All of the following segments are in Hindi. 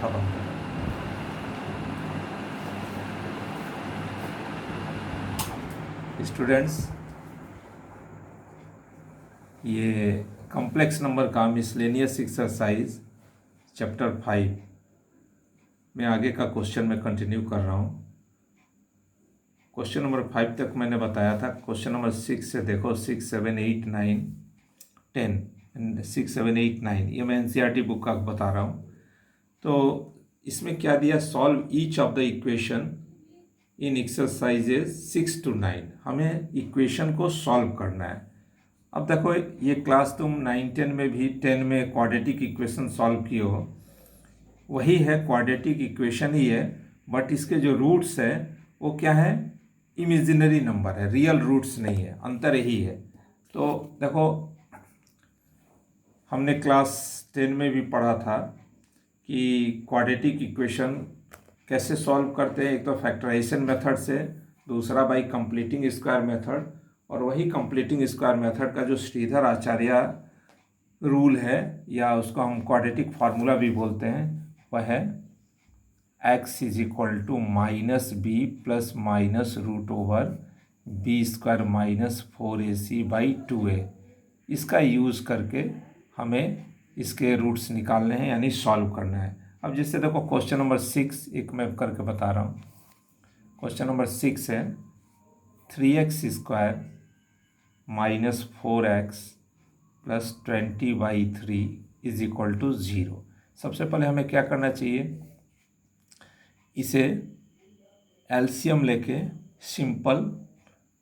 पंखा बंद करो। स्टूडेंट्स, ये कॉम्प्लेक्स नंबर का मिसलेनियस एक्सरसाइज चैप्टर 5 में आगे का क्वेश्चन मैं कंटिन्यू कर रहा हूँ। क्वेश्चन नंबर 5 तक मैंने बताया था। क्वेश्चन नंबर 6 से देखो, 6, 7, 8, 9, 10 एंड 6, 7, 8, 9 ये मैं एनसीईआरटी बुक का बता रहा हूँ। तो इसमें क्या दिया, solve each of the equation in exercises 6 to 9। हमें इक्वेशन को सॉल्व करना है। अब देखो, ये क्लास तुम 9, 10 में भी 10 में क्वाड्रेटिक इक्वेशन सॉल्व किए हो, वही है, क्वाड्रेटिक इक्वेशन ही है, बट इसके जो रूट्स है वो क्या है, इमेजिनरी नंबर है, रियल रूट्स नहीं है, अंतर यही है। तो देखो, हमने क्लास 10 में भी पढ़ा था कि क्वाड्रेटिक इक्वेशन कैसे सॉल्व करते हैं। एक तो फैक्टराइजेशन मेथड से, दूसरा बाई कंप्लीटिंग स्क्वायर मेथड, और वही कंप्लीटिंग स्क्वायर मेथड का जो श्रीधर आचार्य रूल है, या उसको हम क्वाड्रेटिक फार्मूला भी बोलते हैं, वह है x = -b plus minus root over B square minus 4ac/2a। इसका यूज़ करके हमें इसके रूट्स निकालने हैं, यानी सॉल्व करना है। अब जैसे देखो, क्वेश्चन नंबर 6 एक मैं करके बता रहा हूँ। क्वेश्चन नंबर 6 है 3x² माइनस 4x प्लस 20/3 = 0। सबसे पहले हमें क्या करना चाहिए, इसे एलसीएम लेके सिंपल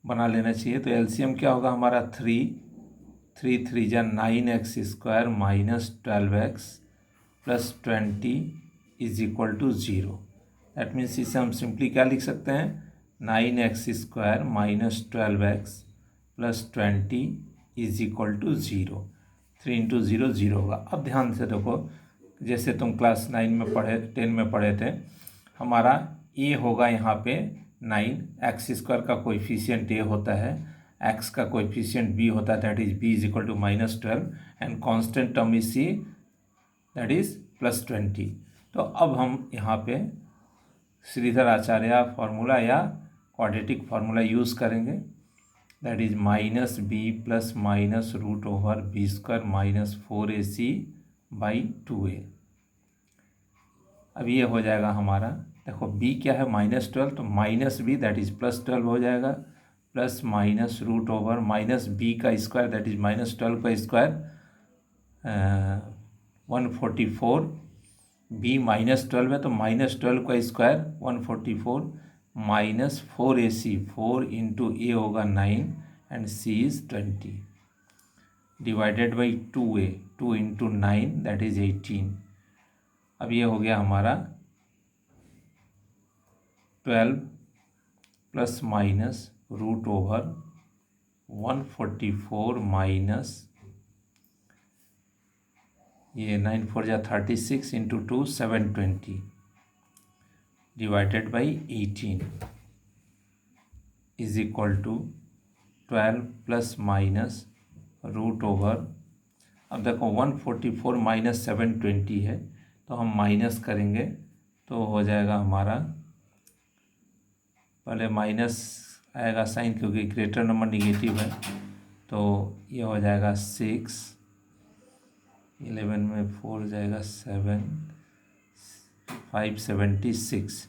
बना लेना चाहिए। तो एलसीएम क्या होगा हमारा, 3 3 जा 9x² minus 12x plus 20 = 0। That means इसे हम सिंपली क्या लिख सकते हैं, 9x² माइनस 12x प्लस 20 = 0। 3 × 0 0 होगा। अब ध्यान से देखो, जैसे तुम क्लास 9 में पढ़े, 10 में पढ़े थे, हमारा a होगा यहाँ पे 9, x² का कोएफिशिएंट a होता है, x का कोएफिशिएंट b होता है, that is b = -12, and constant term is c, that is +20। तो अब हम यहाँ पे श्रीधर आचार्य फार्मूला या क्वाड्रेटिक फार्मूला यूज़ करेंगे, that is -b plus minus root over b² minus 4ac/2a। अब ये हो जाएगा हमारा, देखो b क्या है, -12, तो -b दैट इज +12 हो जाएगा, plus minus root over minus b का स्क्वायर दैट इज -12 का स्क्वायर 144, b -12 है तो -12 का स्क्वायर 144 माइनस 4ac, 4 × a होगा 9 and c is 20 divided by 2a, 2 × 9 that is 18। अब ये हो गया हमारा 12 plus minus root over 144 minus ये 9 4 जा 36 × 2 720 divided by 18 = 12 plus minus root over, अब देखो 144 माइनस 720 है, तो हम माइनस करेंगे तो हो जाएगा हमारा, पहले माइनस आएगा साइन क्योंकि ग्रेटर नंबर निगेटिव है, तो ये हो जाएगा 6, 11 में 4 जाएगा 7, 576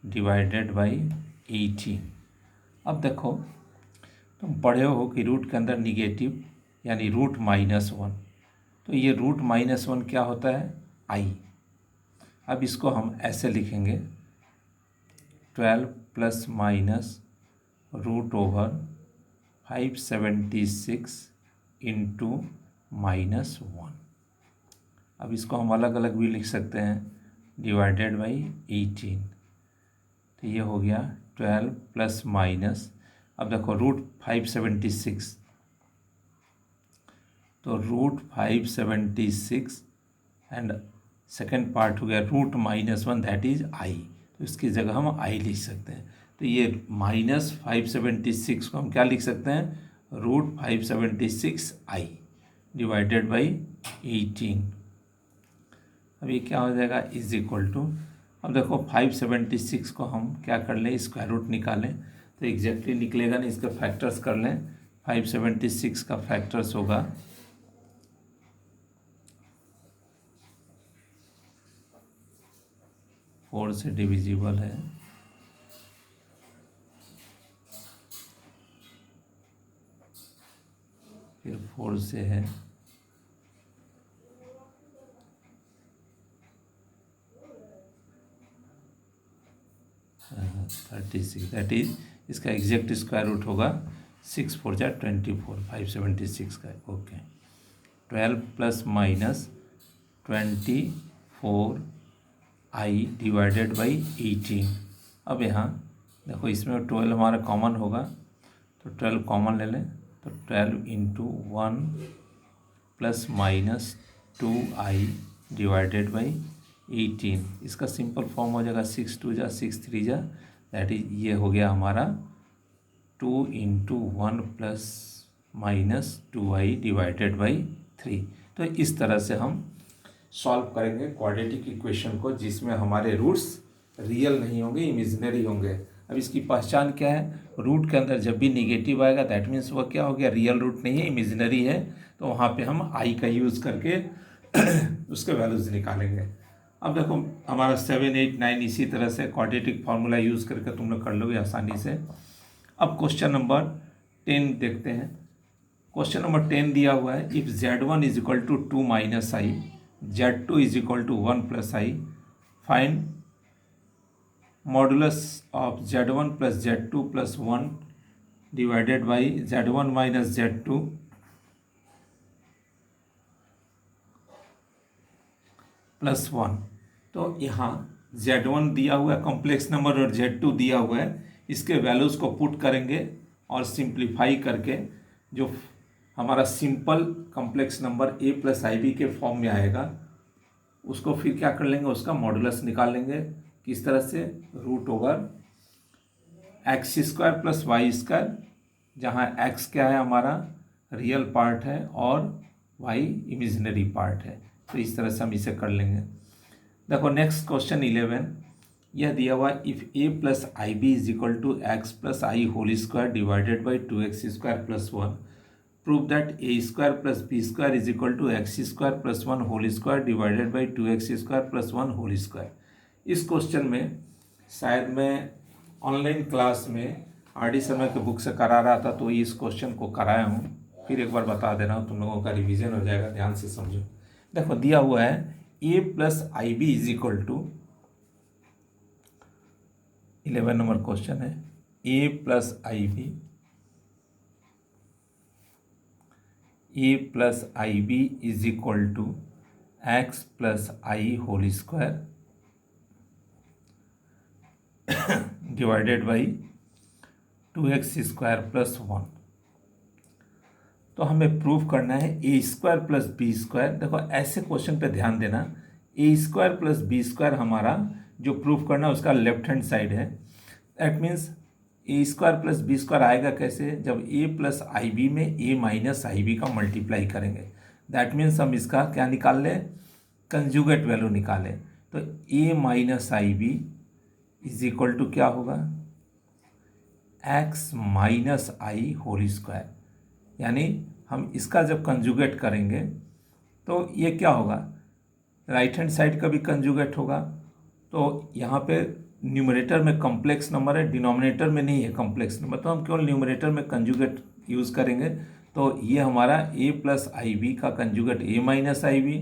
डिवाइडेड बाई 18। अब देखो, तुम पढ़े हो कि रूट के अंदर निगेटिव यानी √-1, तो ये √-1 क्या होता है, i। अब इसको हम ऐसे लिखेंगे, 12 प्लस माइनस रूट ओवर 576 × -1। अब इसको हम अलग अलग भी लिख सकते हैं, डिवाइडेड बाई 18। तो ये हो गया 12 प्लस माइनस, अब देखो √576, तो √576 एंड सेकेंड पार्ट हो गया √-1 दैट इज i, तो इसकी जगह हम i लिख सकते हैं। तो ये -576 को हम क्या लिख सकते हैं, √576i डिवाइडेड बाई 18। अब ये क्या हो जाएगा इज इक्वल टू, अब देखो 576 को हम क्या कर लें, स्क्वायर रूट निकालें तो एग्जैक्टली निकलेगा नहीं, इसके फैक्टर्स कर लें। 576 का फैक्टर्स होगा 4 से डिविजिबल है, फिर 4 से है, हाँ 36, दैट इज इसका एग्जैक्ट स्क्वायर रूट होगा 6 4 जा 24, 576 का। Okay 12 plus minus 24 I divided by 18। अब यहाँ देखो इसमें 12 हमारा कॉमन होगा तो 12 कॉमन ले लें, तो 12 into 1 plus minus 2i divided by 18, इसका सिंपल फॉर्म हो जाएगा 6 2 जा 6 3 जा, दैट इज ये हो गया हमारा 2 into 1 plus minus 2i divided by 3। तो इस तरह से हम सॉल्व करेंगे क्वाड्रेटिक इक्वेशन को, जिसमें हमारे रूट्स रियल नहीं होंगे, इमेजिनरी होंगे। अब इसकी पहचान क्या है, रूट के अंदर जब भी निगेटिव आएगा दैट मीन्स वह क्या हो गया, रियल रूट नहीं है, इमेजिनरी है, तो वहाँ पे हम आई का यूज़ करके उसके वैल्यूज निकालेंगे। अब देखो हमारा 7 8 9 इसी तरह से क्वाड्रेटिक फार्मूला यूज़ करके तुम लोग कर लोगे आसानी से। अब क्वेश्चन नंबर 10 देखते हैं। क्वेश्चन नंबर 10 दिया हुआ है, if z1 is equal to 2 minus I, z2 is equal to 1 plus I, find modulus of z1 plus z2 plus 1 divided by z1 minus z2 plus 1। तो यहाँ z1 दिया हुआ है कॉम्प्लेक्स नंबर और z2 दिया हुआ है, इसके वैल्यूज़ को पुट करेंगे और सिंप्लीफाई करके जो हमारा simple complex number a plus I B के फॉर्म में आएगा उसको फिर क्या कर लेंगे, उसका मॉडुलस निकाल लेंगे। किस तरह से, root over X square plus Y square, जहाँ एक्स क्या है हमारा रियल पार्ट है और वाई इमेजिनरी पार्ट है, तो इस तरह से हम इसे कर लेंगे। देखो नेक्स्ट क्वेश्चन 11, यह दिया हुआ if a plus I B is equal to X plus I whole square divided by 2x square plus 1, prove that A square plus B square is equal to X square plus 1 whole square divided by 2x square plus 1 whole square. इस क्वेश्चन में शायद मैं ऑनलाइन क्लास में RD शर्मा के बुक से करा रहा था, तो इस क्वेश्चन को कराया हूँ, फिर एक बार बता दे रहा हूँ, तुम लोगों का रिवीजन हो जाएगा, ध्यान से समझो। देखो दिया हुआ है a plus I B is equal to, 11 number question है, a plus I B is equal to X plus I whole square divided by 2x square plus 1। तो हमें प्रूव करना है A square plus B square. देखो ऐसे क्वेश्चन पे ध्यान देना, A square plus B square हमारा जो प्रूव करना है उसका लेफ्ट हैंड साइड है। That means A square plus B square आएगा कैसे, जब ए प्लस आई बी में ए माइनस आई बी का मल्टीप्लाई करेंगे। दैट मीन्स हम इसका क्या निकाल लें, कंजुगेट वैल्यू निकालें। तो A minus I B is equal to क्या होगा, X minus I whole square, यानी हम इसका जब कंजुगेट करेंगे तो ये क्या होगा, राइट हैंड साइड का भी कंजुगेट होगा। तो यहाँ पे न्यूमरेटर में कॉम्प्लेक्स नंबर है, डिनोमिनेटर में नहीं है कॉम्प्लेक्स नंबर, तो हम केवल न्यूमरेटर में कंजुगेट यूज़ करेंगे। तो ये हमारा a प्लस आई बी का conjugate a minus I B,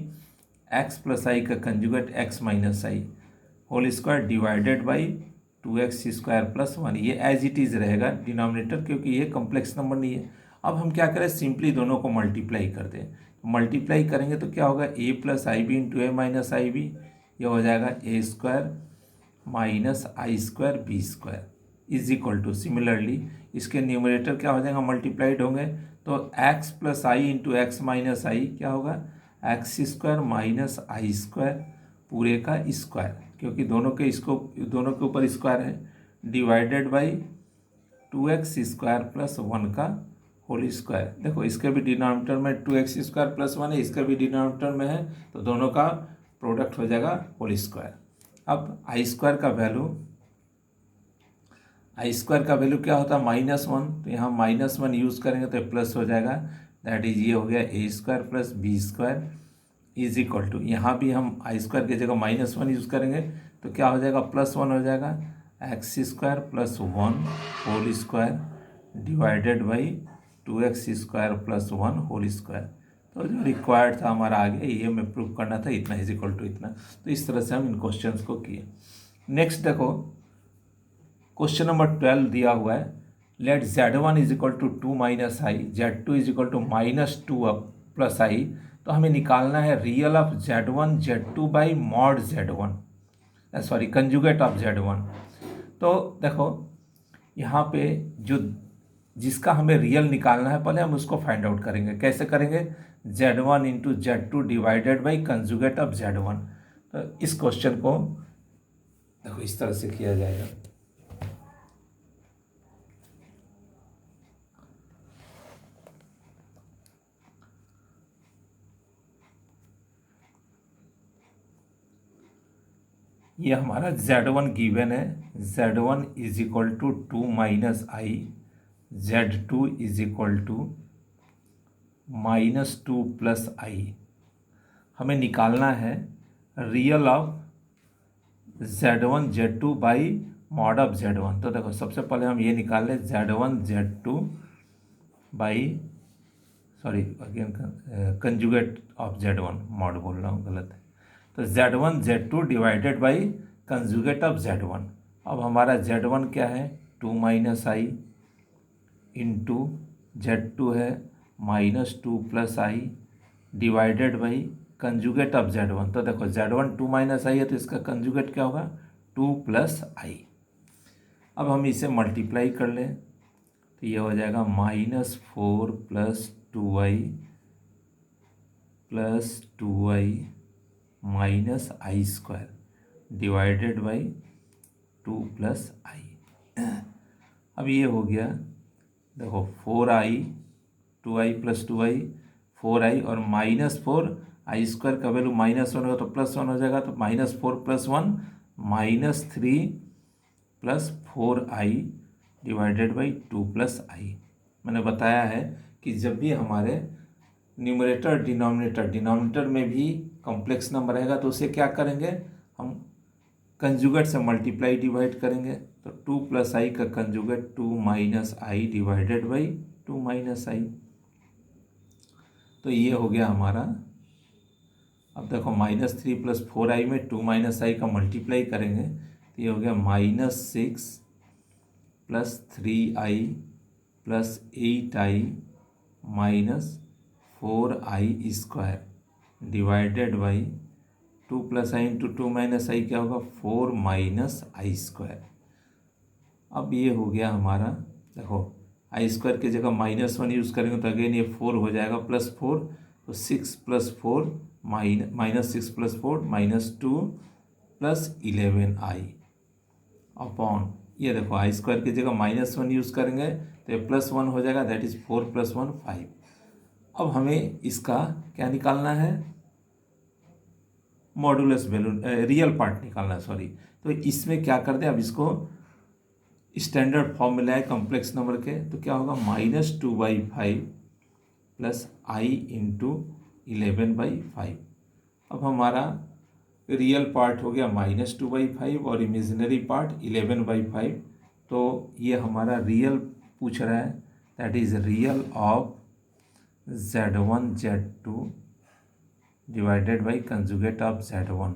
X plus I का conjugate x minus I whole square divided by 2x square plus 1। ये एज इट इज़ रहेगा डिनोमिनेटर, क्योंकि ये कॉम्प्लेक्स नंबर नहीं है। अब हम क्या करें, सिंपली दोनों को मल्टीप्लाई कर दें। तो मल्टीप्लाई करेंगे तो क्या होगा, a plus I B into A minus I B, ये हो जाएगा A square minus I square B square is equal to, similarly इसके न्यूमरेटर क्या हो जाएगा, मल्टीप्लाइड होंगे। तो x plus I into X minus I क्या होगा, X square minus I square पूरे का स्क्वायर, क्योंकि दोनों के ऊपर स्क्वायर है, divided by 2x square plus 1 का होल स्क्वायर। देखो इसके भी डिनोमिनेटर में 2x स्क्वायर प्लस 1 है, इसका भी डिनोमिनेटर में है, तो दोनों का प्रोडक्ट हो जाएगा होल स्क्वायर। अब आई स्क्वायर का वैल्यू क्या होता है -1, तो यहाँ -1 यूज़ करेंगे तो प्लस हो जाएगा, दैट इज ये हो गया A square plus B square is equal to, यहाँ भी हम आई स्क्वायर की जगह -1 यूज़ करेंगे तो क्या हो जाएगा +1 हो जाएगा, X square plus 1 whole square divided by 2x square plus 1 whole square. तो जो रिक्वायर्ड था हमारा आगे ये हमें प्रूव करना था, इतना इज इक्वल टू इतना। तो इस तरह से हम इन क्वेश्चंस को किए। नेक्स्ट देखो क्वेश्चन नंबर 12 दिया हुआ है, let Z1 is equal to 2 minus I, Z2 is equal to -2 plus I. तो हमें निकालना है real of Z1 Z2 by mod Z1, sorry conjugate of Z1। तो देखो यहाँ पे जो जिसका हमें रियल निकालना है पहले हम उसको फाइंड आउट करेंगे। कैसे करेंगे, Z1 into Z2 divided by conjugate of Z1। तो इस क्वेश्चन को देखो इस तरह से किया जाएगा। ये हमारा Z1 गिवन है, Z1 is equal to 2 minus I, Z2 is equal to -2 plus I. हमें निकालना है real of Z1 Z2 by mod of Z1। तो देखो सबसे पहले हम ये निकाल लें Z1 Z2 by, sorry again conjugate of Z1, mod बोल रहा हूँ गलत है। तो Z1 Z2 divided by conjugate of Z1। अब हमारा Z1 क्या है 2 माइनस आई इंटू Z2 है -2 plus I divided by conjugate of Z1। तो देखो Z1 2 माइनस आई है तो इसका कंजुगेट क्या होगा 2 प्लस आई। अब हम इसे मल्टीप्लाई कर लें तो ये हो जाएगा -4 plus 2i plus 2i minus I square divided by 2 plus I. अब ये हो गया देखो 4i 2i plus 2i 4i और -4 आई स्क्वायर का वैल्यू -1 होगा तो +1 हो जाएगा, तो -4 plus 1 -3 plus 4i divided by 2 plus I. मैंने बताया है कि जब भी हमारे न्यूमरेटर डिनोमिनेटर में भी कॉम्प्लेक्स नंबर रहेगा तो उसे क्या करेंगे हम कंजुगेट से मल्टीप्लाई डिवाइड करेंगे। तो 2 प्लस आई का conjugate 2 minus I divided by 2 minus I. तो ये हो गया हमारा। अब देखो -3 प्लस 4i में 2 माइनस आई का मल्टीप्लाई करेंगे तो ये हो गया -6 plus 3i plus 8i minus 4i square divided by 2 plus I into 2 minus I क्या होगा 4 माइनस आई स्क्वायर। अब ये हो गया हमारा, देखो आई स्क्वायर की जगह -1 यूज़ करेंगे तो अगेन ये 4 हो जाएगा +4, तो 6 plus 4 -6 plus 4 -2 plus 11i upon, ये देखो आई स्क्वायर की जगह -1 यूज़ करेंगे तो ये +1 हो जाएगा, दैट इज़ 4 + 1 5। अब हमें इसका क्या निकालना है मॉडुलस वैल्यू, रियल पार्ट निकालना है, सॉरी। तो इसमें क्या कर दें, अब इसको स्टैंडर्ड फॉर्मूला है कॉम्प्लेक्स नंबर के, तो क्या होगा -2/5 प्लस i इंटू 11/5। अब हमारा रियल पार्ट हो गया -2/5 और इमेजिनरी पार्ट 11/5। तो ये हमारा रियल पूछ रहा है, that is real of Z1 Z2 divided by conjugate of Z1।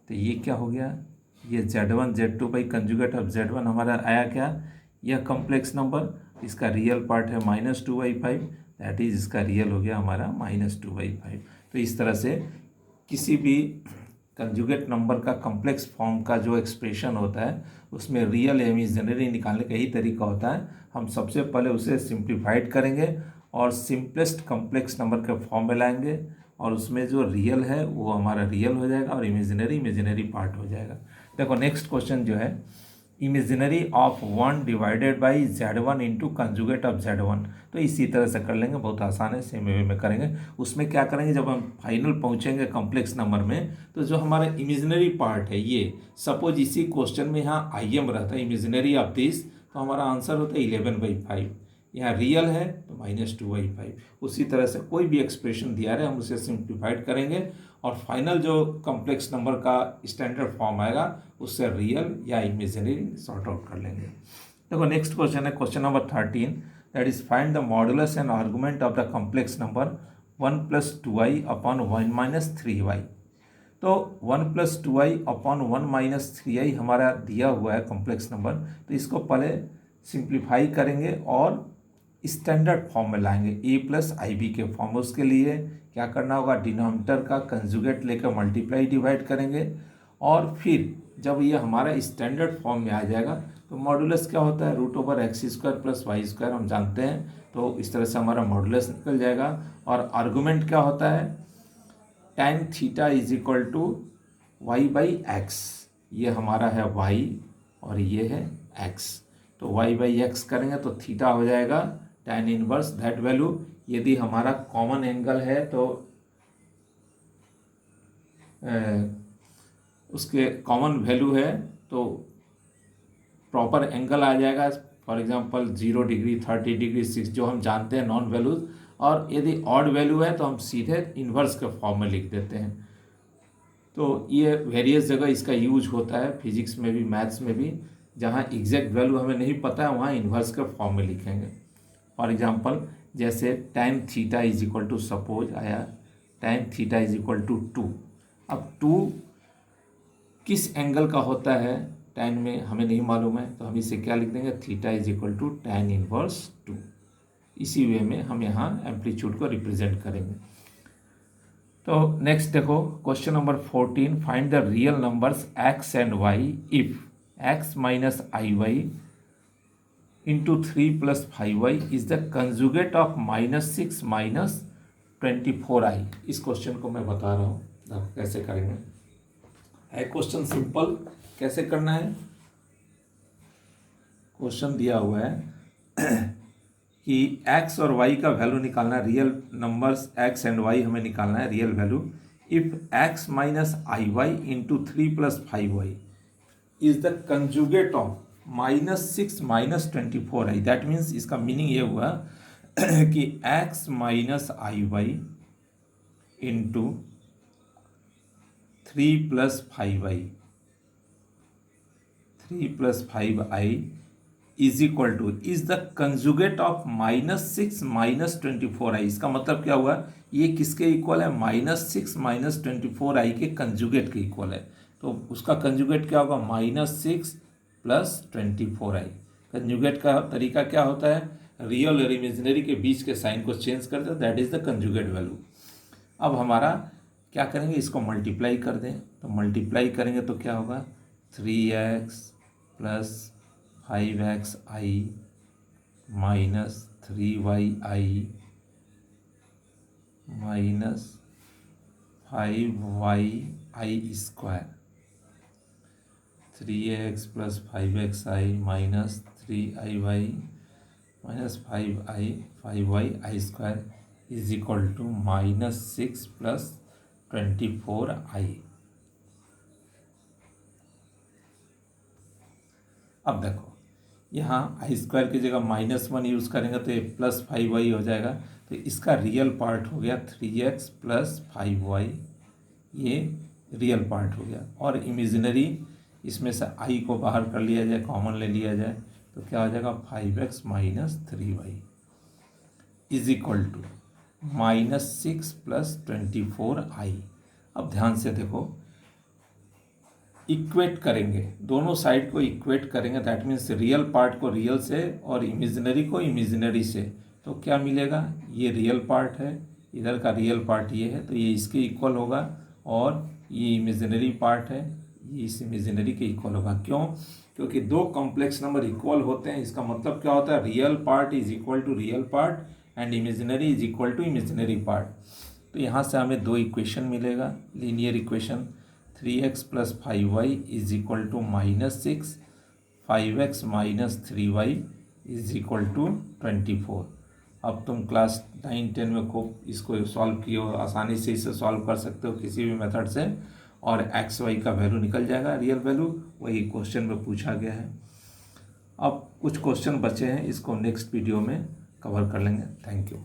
तो ये क्या हो गया, ये Z1 Z2 by conjugate of Z1 हमारा आया क्या, यह कॉम्प्लेक्स नंबर, इसका रियल पार्ट है -2/5, दैट इज़ इसका रियल हो गया हमारा -2/5। तो इस तरह से किसी भी कंजुगेट नंबर का कॉम्प्लेक्स फॉर्म का जो एक्सप्रेशन होता है उसमें रियल इमेजिनरी निकालने का यही तरीका होता है। हम सबसे पहले उसे सिंप्लीफाइड करेंगे और सिंपलेस्ट कॉम्प्लेक्स नंबर के फॉर्म में लाएंगे और उसमें जो रियल है वो हमारा रियल हो जाएगा और इमेजिनरी पार्ट हो जाएगा। देखो नेक्स्ट क्वेश्चन जो है imaginary of 1 divided by Z1 into conjugate of Z1। तो इसी तरह से कर लेंगे, बहुत आसान है, सेम वे में करेंगे। उसमें क्या करेंगे, जब हम फाइनल पहुंचेंगे कॉम्प्लेक्स नंबर में, तो जो हमारा इमेजिनरी पार्ट है ये, सपोज इसी क्वेश्चन में यहाँ IM रहता है इमेजिनरी ऑफ दिस, तो हमारा आंसर होता है 11/5। यहाँ रियल है तो -2/5। उसी तरह से कोई भी एक्सप्रेशन दिया है हम उसे सिंप्लीफाइड करेंगे और फाइनल जो कॉम्प्लेक्स नंबर का स्टैंडर्ड फॉर्म आएगा उससे रियल या इमेजिनरी सॉर्ट आउट कर लेंगे। देखो नेक्स्ट क्वेश्चन है question number 13, that is find the modulus and argument of the complex number 1 + 2i upon 1 - 3y। तो 1 + 2i अपॉन 1 - 3i हमारा दिया हुआ है कॉम्प्लेक्स नंबर, तो इसको पहले सिंप्लीफाई करेंगे और स्टैंडर्ड फॉर्म में लाएंगे, a + ib के फॉर्म। उसके लिए क्या करना होगा, डिनोमिनेटर का कंजुगेट लेकर मल्टीप्लाई डिवाइड करेंगे और फिर जब ये हमारा स्टैंडर्ड फॉर्म में आ जाएगा तो मॉडुलस क्या होता है, √(x² + y² हम जानते हैं, तो इस तरह से हमारा मॉडुलस निकल जाएगा। और आर्गुमेंट क्या होता है, tan θ = y/x। ये हमारा है y और ये है x, तो y/x करेंगे तो थीटा हो जाएगा tan इनवर्स दैट वैल्यू। यदि हमारा कॉमन एंगल है तो उसके कॉमन वैल्यू है तो प्रॉपर एंगल आ जाएगा, फॉर एग्जांपल 0 डिग्री, 30 डिग्री, 6 जो हम जानते हैं नॉन वैल्यूज। और यदि ऑड वैल्यू है तो हम सीधे इन्वर्स के फॉर्म में लिख देते हैं। तो ये वेरियस जगह इसका यूज होता है, फिजिक्स में भी मैथ्स में भी। जहाँ एग्जैक्ट वैल्यू हमें नहीं पता है वहाँ इन्वर्स के फॉर्म में लिखेंगे। फॉर एग्जांपल जैसे tan θ = सपोज आया tan θ = 2। अब 2 किस एंगल का होता है tan में हमें नहीं मालूम है, तो हम इसे क्या लिख देंगे, θ = tan इनवर्स 2। इसी वे में हम यहाँ एम्पलीट्यूड को रिप्रेजेंट करेंगे। तो नेक्स्ट देखो question number 14, find the real numbers x and y if x - iy into 3 + 5y is the conjugate of -6 - 24i। इस क्वेश्चन को मैं बता रहा हूँ कैसे करेंगे। है क्वेश्चन सिंपल, कैसे करना है, क्वेश्चन दिया हुआ है कि x और y का वैल्यू निकालना है, real numbers x and y हमें निकालना है real value. If x - iy into 3 + 5y is the conjugate of -6 - 24i, that means इसका मीनिंग ये हुआ कि x - iy into 3 + 5y, 3 + 5i is equal two is the conjugate of -6 - 24i। इसका मतलब क्या हुआ, ये किसके इक्वल है, -6 - 24i के कंजुगेट के इक्वल है। तो उसका कंजुगेट क्या होगा, -6 + 24i। कंजुगेट का तरीका क्या होता है, रियल और इमेजिनरी के बीच के साइन को चेंज कर दो, that is the conjugate value. अब हमारा क्या करेंगे, इसको मल्टीप्लाई कर दें, तो मल्टीप्लाई करेंगे तो क्या होगा, 3x + 5xi - 3yi - 5yi², 3x + 5xi - 3iy - 5yi² is equal to -6 + 24i। अब देखो यहाँ i² की जगह -1 यूज़ करेंगे तो ये +5y हो जाएगा, तो इसका रियल पार्ट हो गया 3x + 5y, ये रियल पार्ट हो गया। और इमेजिनरी इसमें से i को बाहर कर लिया जाए, कॉमन ले लिया जाए, तो क्या हो जाएगा, 5x - 3y is equal to -6 + 24i। अब ध्यान से देखो, इक्वेट करेंगे, दोनों साइड को इक्वेट करेंगे, दैट मीन्स रियल पार्ट को रियल से और इमेजिनरी को इमेजिनरी से, तो क्या मिलेगा, ये रियल पार्ट है, इधर का रियल पार्ट ये है, तो ये इसके इक्वल होगा, और ये इमेजिनरी पार्ट है, ये इस इमेजिनरी के इक्वल होगा। क्यों, क्योंकि दो कॉम्प्लेक्स नंबर इक्वल होते हैं, इसका मतलब क्या होता है, real part is equal to real part and imaginary is equal to imaginary part. तो यहाँ से हमें दो इक्वेशन मिलेगा, linear equation, 3x + 5y is equal to -6, 5x minus 3y is equal to 24। अब तुम क्लास 9-10 में खूब इसको सॉल्व किए हो, आसानी से इसे सॉल्व कर सकते हो किसी भी मेथड से, और एक्स वाई का वैल्यू निकल जाएगा, रियल वैल्यू, वही क्वेश्चन में पूछा गया है। अब कुछ क्वेश्चन बचे हैं, इसको नेक्स्ट वीडियो में कवर कर लेंगे। Thank you.